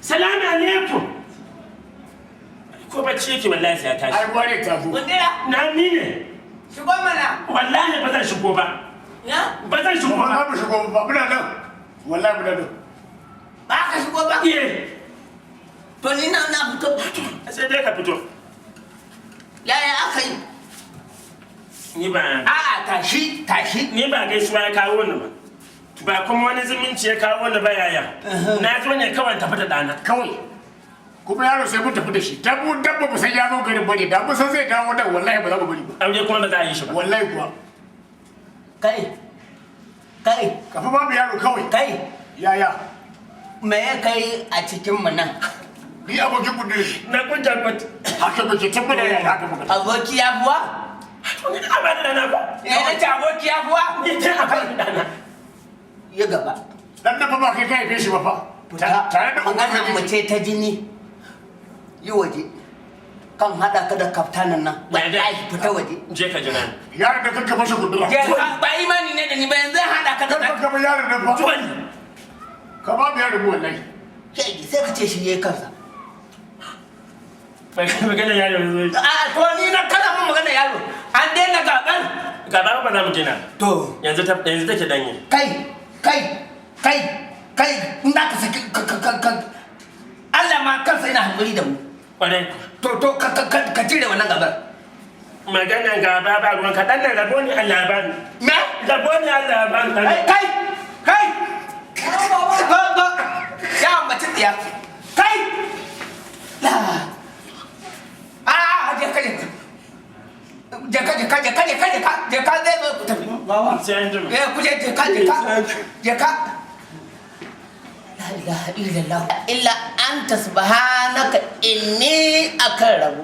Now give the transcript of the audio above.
salamu alaikum ko bacci yake wallahi sai ya tashi ai gware ta zo na ni ne shigo mana wallahi ba zan shigo ba ba zan shigo ba ba shigo ba muna nan wallahi muna nan ba ka shigo ba to ni na fito sai dai ka fito yaya aka yi ni ba tashi ni ba gaisuwa ya kawo ni ba kuma wani zumunci ya kawo ni ba yaya na zo ne kawai tafi da dana kawai kuma yaro sai mun tafi da shi dabba mu san ya zo garin bane da mun san zai dawo nan wallahi ba za mu bari ba aure kuma ba za a yi shi ba wallahi kuwa kai ka fa babu yaro kawai kai yaya me ya kai a cikin mu nan ni abokin kudi na kunja kwat haka muke tabbata da haka muke aboki ya buwa ni na ba da dana ba na ce aboki ya buwa ni ta ba da dana ya gaba dan da ba kai kai shi ba fa tare da maganar mace ta jini yi waje kan hada ka da kaftanin nan wallahi fita waje je ka jira yaron da kanka masa gudura ba imani ne da ni ba yanzu hada ka da kanka ba yaron da fa ka ba mu yaron wallahi sai ka ce shi yayi kansa bai magana yaro ne to ni na kada mun magana yaro an daina gaban gaba ba za mu jina to yanzu take danye kai in da ka saki Allah ma kansa yana hankali da mu kwarai to ka cire wannan gabar magana gaba ba ruwan ka dan rabo ne Allah ba ni me rabo ne Allah ba ni kai go ya mace tiya kai je ka zai zo ku tafi sai an jima ku je ka la ilaha illallah illa anta subhanaka inni akan rabu